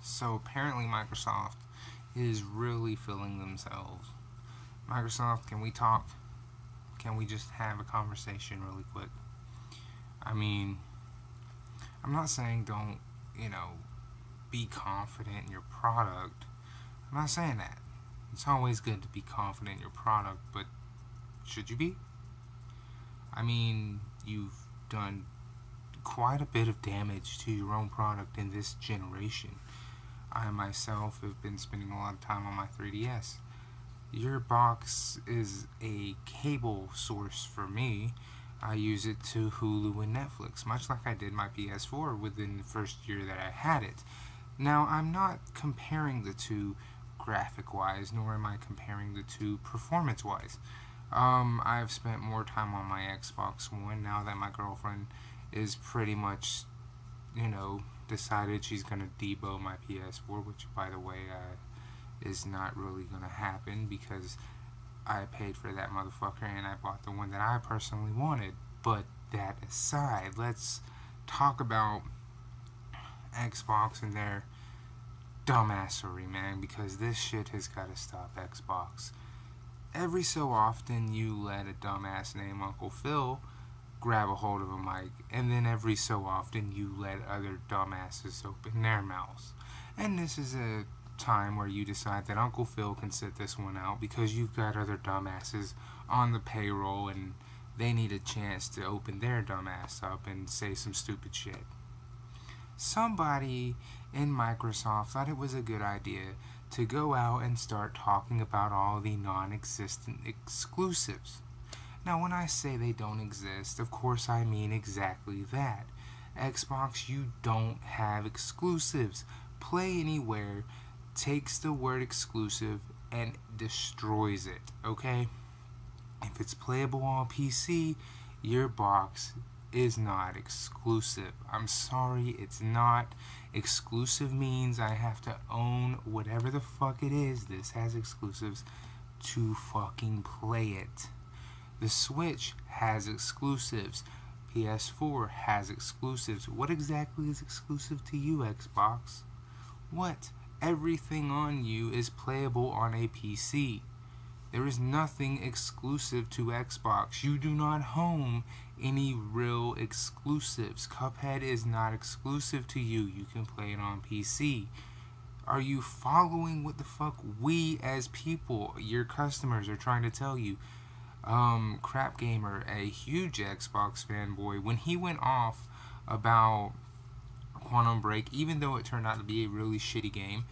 So apparently Microsoft is really feeling themselves. Microsoft, can we talk? Can we just have a conversation really quick? I mean, I'm not saying don't, you know, be confident in your product. I'm not saying that. It's always good to be confident in your product, but should you be? I mean, you've done quite a bit of damage to your own product in this generation. I myself have been spending a lot of time on my 3DS. Your box is a cable source for me. I use it to Hulu and Netflix, much like I did my PS4 within the first year that I had it. Now, I'm not comparing the two graphic-wise, nor am I comparing the two performance-wise. I've spent more time on my Xbox One now that my girlfriend is pretty much, decided she's gonna debo my PS4, which, by the way, is not really gonna happen because I paid for that motherfucker and I bought the one that I personally wanted. But that aside, let's talk about Xbox and their dumbassery, man, because this shit has got to stop, Xbox. Every so often, you let a dumbass named Uncle Phil grab a hold of a mic, and then every so often, you let other dumbasses open their mouths. And this is a time where you decide that Uncle Phil can sit this one out because you've got other dumbasses on the payroll and they need a chance to open their dumbass up and say some stupid shit. Somebody in Microsoft thought it was a good idea to go out and start talking about all the non-existent exclusives. Now, when I say they don't exist, of course I mean exactly that. Xbox, you don't have exclusives. Play Anywhere takes the word exclusive and destroys it, okay? If it's playable on PC, your box is not exclusive. I'm sorry, it's not. Exclusive means I have to own whatever the fuck it is this has exclusives to fucking play it. The Switch has exclusives. PS4 has exclusives. What exactly is exclusive to you, Xbox? What? Everything on you is playable on a PC. There is nothing exclusive to Xbox. You do not home any real exclusives. Cuphead is not exclusive to you. You can play it on PC. Are you following what the fuck we as people, your customers, are trying to tell you? Crap Gamer, a huge Xbox fanboy, when he went off about Quantum Break, even though it turned out to be a really shitty game,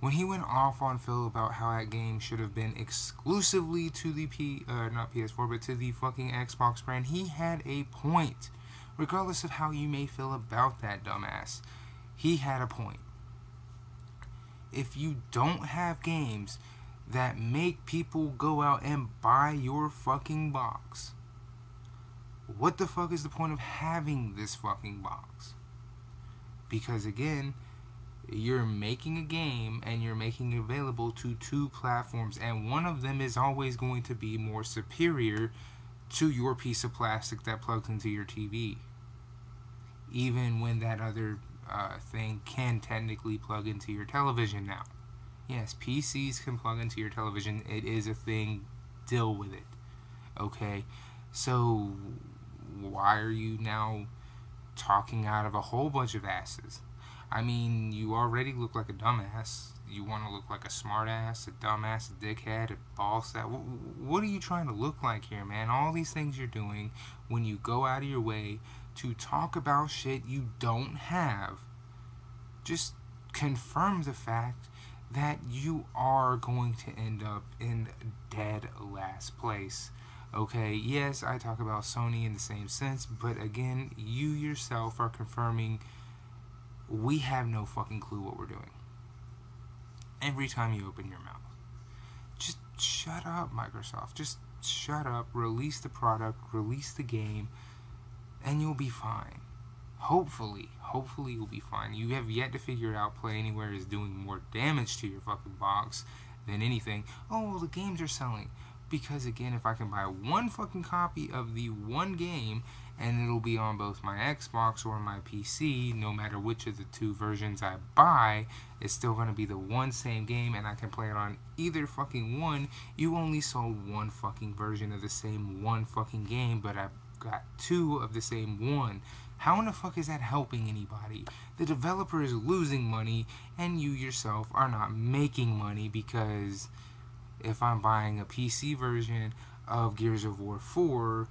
when he went off on Phil about how that game should have been exclusively to the not PS4, but to the fucking Xbox brand, he had a point. Regardless of how you may feel about that dumbass, he had a point. If you don't have games that make people go out and buy your fucking box, what the fuck is the point of having this fucking box? Because again, you're making a game and you're making it available to two platforms, and one of them is always going to be more superior to your piece of plastic that plugs into your TV, even when that other thing can technically plug into your television now. Yes, PCs can plug into your television. It is a thing. Deal with it. Okay? So, why are you now talking out of a whole bunch of asses? I mean, you already look like a dumbass. You want to look like a smartass, a dumbass, a dickhead, a boss. What are you trying to look like here, man? All these things you're doing when you go out of your way to talk about shit you don't have just confirm the fact that you are going to end up in dead last place. Okay, yes, I talk about Sony in the same sense, but again, you yourself are confirming we have no fucking clue what we're doing. Every time you open your mouth. Just shut up, Microsoft. Just shut up, release the product, release the game, and you'll be fine. Hopefully you'll be fine. You have yet to figure out Play Anywhere is doing more damage to your fucking box than anything. Oh, well, the games are selling. Because again, if I can buy one fucking copy of the one game and it'll be on both my Xbox or my PC, no matter which of the two versions I buy, it's still going to be the one same game and I can play it on either fucking one. You only sold one fucking version of the same one fucking game, but I got two of the same one. How in the fuck is that helping anybody? The developer is losing money and you yourself are not making money, because if I'm buying a PC version of Gears of War 4,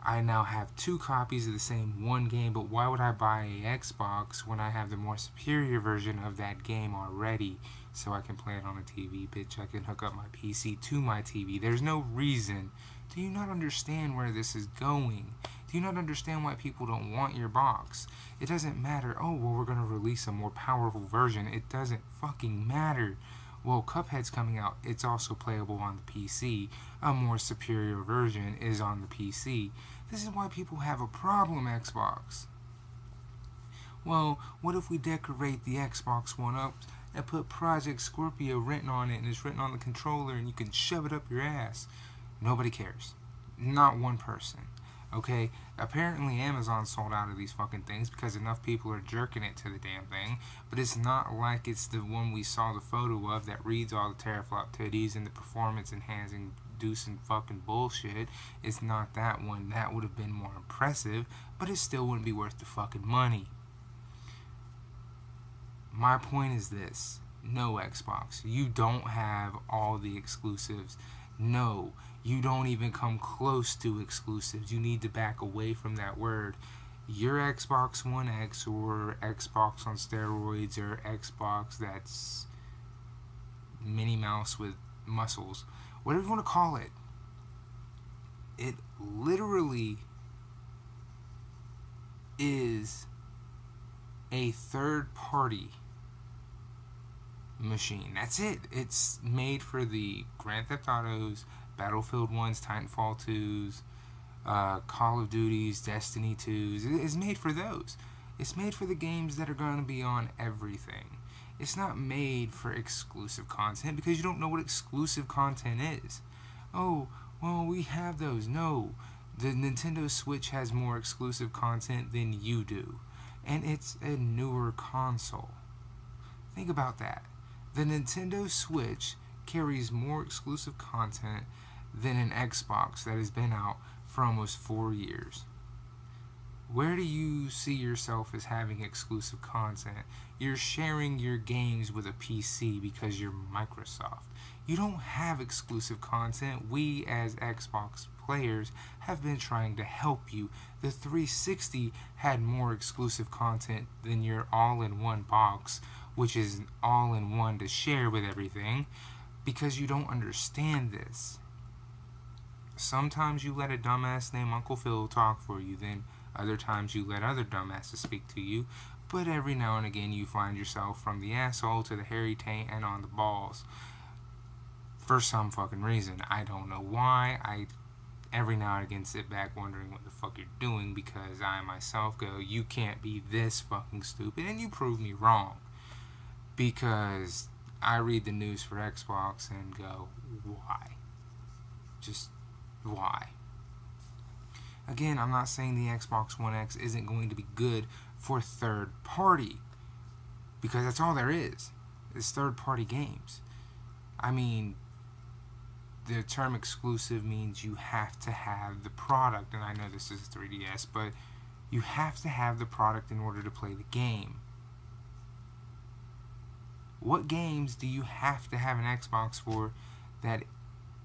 I now have two copies of the same one game, but why would I buy a Xbox when I have the more superior version of that game already so I can play it on a TV? Bitch, I can hook up my PC to my TV. There's no reason. Do you not understand where this is going? Do you not understand why people don't want your box? It doesn't matter, oh, well, we're going to release a more powerful version. It doesn't fucking matter. Well, Cuphead's coming out. It's also playable on the PC. A more superior version is on the PC. This is why people have a problem, Xbox. Well, what if we decorate the Xbox One up and put Project Scorpio written on it, and it's written on the controller, and you can shove it up your ass? Nobody cares. Not one person. Okay, apparently Amazon sold out of these fucking things because enough people are jerking it to the damn thing, but it's not like it's the one we saw the photo of that reads all the teraflop titties and the performance enhancing deucing fucking bullshit. It's not that one. That would have been more impressive, but it still wouldn't be worth the fucking money. My point is this: no, Xbox, you don't have all the exclusives. No, you don't even come close to exclusives. You need to back away from that word. Your Xbox One X, or Xbox on steroids, or Xbox that's Minnie Mouse with muscles, whatever you want to call it, it literally is a third party machine. That's it. It's made for the Grand Theft Autos, Battlefield 1s, Titanfall 2s, Call of Duties, Destiny 2s. It's made for those. It's made for the games that are going to be on everything. It's not made for exclusive content, because you don't know what exclusive content is. Oh, well, we have those. No, the Nintendo Switch has more exclusive content than you do, and it's a newer console. Think about that. The Nintendo Switch carries more exclusive content than an Xbox that has been out for almost 4 years. Where do you see yourself as having exclusive content? You're sharing your games with a PC because you're Microsoft. You don't have exclusive content. We as Xbox players have been trying to help you. The 360 had more exclusive content than your all-in-one box, which is all-in-one to share with everything, because you don't understand this. Sometimes you let a dumbass named Uncle Phil talk for you, then other times you let other dumbasses speak to you, but every now and again you find yourself from the asshole to the hairy taint and on the balls. For some fucking reason. I don't know why. I every now and again sit back wondering what the fuck you're doing, because I myself go, you can't be this fucking stupid, and you prove me wrong. Because I read the news for Xbox and go, why? Just why? Again, I'm not saying the Xbox One X isn't going to be good for third party, because that's all there is third party games. I mean, the term exclusive means you have to have the product, and I know this is a 3DS, but you have to have the product in order to play the game. What games do you have to have an Xbox for that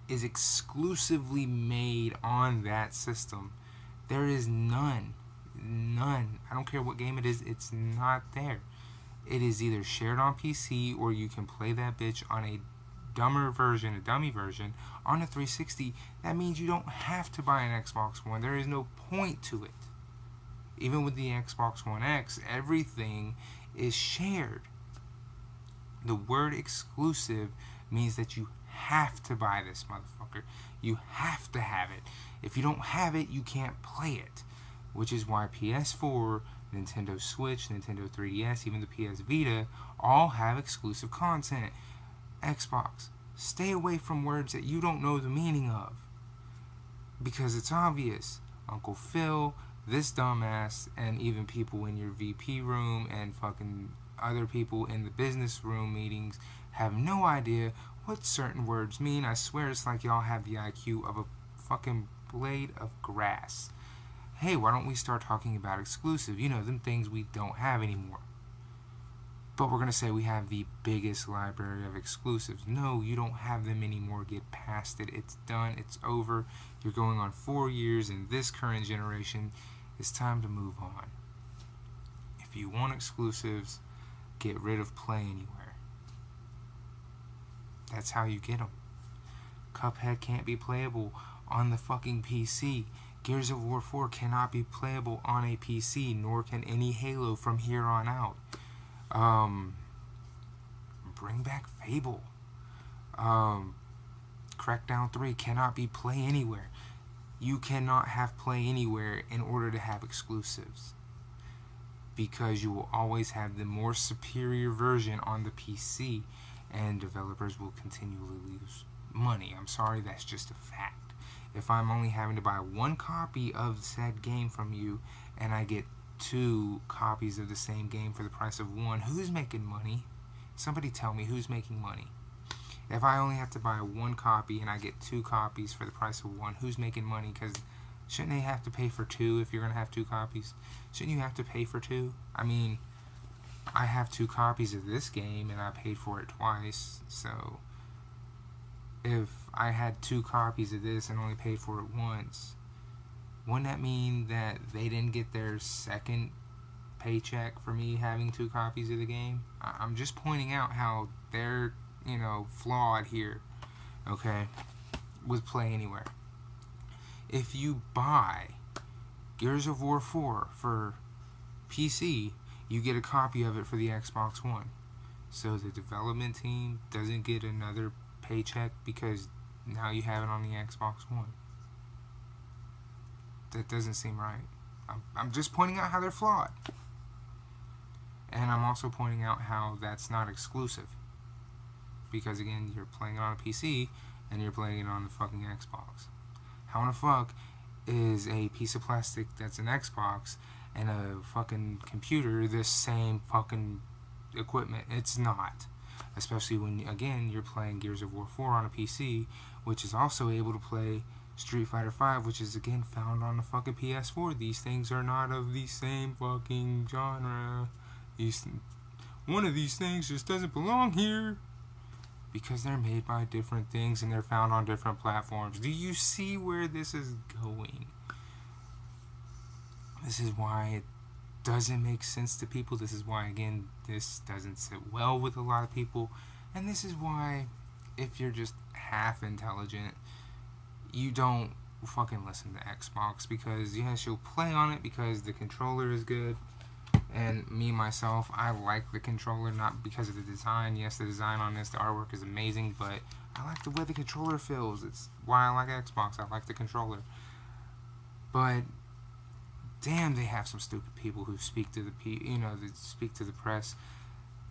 is exclusively made on that system? There is none. None. I don't care what game it is, it's not there. It is either shared on PC, or you can play that bitch on a dummy version, on a 360. That means you don't have to buy an Xbox One. There is no point to it. Even with the Xbox One X, everything is shared. The word exclusive means that you have to buy this motherfucker. You have to have it. If you don't have it, you can't play it. Which is why PS4, Nintendo Switch, Nintendo 3DS, even the PS Vita, all have exclusive content. Xbox, Stay away from words that you don't know the meaning of. Because it's obvious. Uncle Phil, this dumbass, and even people in your VP room and fucking other people in the business room meetings have no idea what certain words mean. I swear it's like y'all have the IQ of a fucking blade of grass. Hey, why don't we start talking about exclusive? You know, them things we don't have anymore. But we're going to say we have the biggest library of exclusives. No, you don't have them anymore. Get past it. It's done. It's over. You're going on 4 years in this current generation. It's time to move on. If you want exclusives, get rid of Play Anywhere. That's how you get them. Cuphead can't be playable on the fucking PC. Gears of War 4 cannot be playable on a PC, nor can any Halo from here on out. Bring back Fable. Crackdown 3 cannot be Play Anywhere. You cannot have Play Anywhere in order to have exclusives, because you will always have the more superior version on the PC, and developers will continually lose money. I'm sorry, that's just a fact. If I'm only having to buy one copy of said game from you, and I get 2 copies of the same game for the price of 1, who's making money? Somebody tell me who's making money. If I only have to buy 1 copy and I get 2 copies for the price of 1, who's making money? Because shouldn't they have to pay for 2 if you're going to have 2 copies? Shouldn't you have to pay for 2? I mean, I have 2 copies of this game and I paid for it twice, so if I had 2 copies of this and only paid for it once, wouldn't that mean that they didn't get their second paycheck for me having 2 copies of the game? I'm just pointing out how they're, flawed here, okay, with Play Anywhere. If you buy Gears of War 4 for PC, you get a copy of it for the Xbox One. So the development team doesn't get another paycheck because now you have it on the Xbox One. That doesn't seem right. I'm just pointing out how they're flawed. And I'm also pointing out how that's not exclusive. Because again, you're playing it on a PC and you're playing it on the fucking Xbox. How in the fuck is a piece of plastic that's an Xbox and a fucking computer the same fucking equipment? It's not. Especially when, again, you're playing Gears of War 4 on a PC, which is also able to play Street Fighter 5, which is again found on the fucking PS4. These things are not of the same fucking genre. One of these things just doesn't belong here. Because they're made by different things and they're found on different platforms. Do you see where this is going? This is why it doesn't make sense to people. This is why, again, this doesn't sit well with a lot of people. And this is why, if you're just half intelligent, you don't fucking listen to Xbox. Because, yes, you'll play on it because the controller is good. And me, myself, I like the controller, not because of the design. Yes, the design on this, the artwork is amazing, but I like the way the controller feels. It's why I like Xbox. I like the controller. But damn, they have some stupid people who speak to that speak to the press.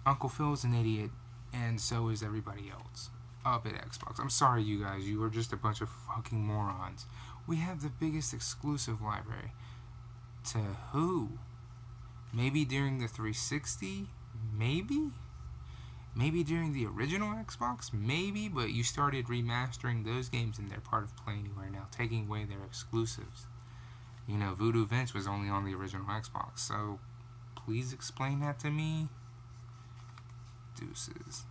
Uncle Phil's an idiot, and so is everybody else up at Xbox. I'm sorry, you guys. You are just a bunch of fucking morons. We have the biggest exclusive library. To who? Maybe during the 360? Maybe? Maybe during the original Xbox? Maybe, but you started remastering those games and they're part of Play Anywhere now, taking away their exclusives. Voodoo Vince was only on the original Xbox, so please explain that to me. Deuces.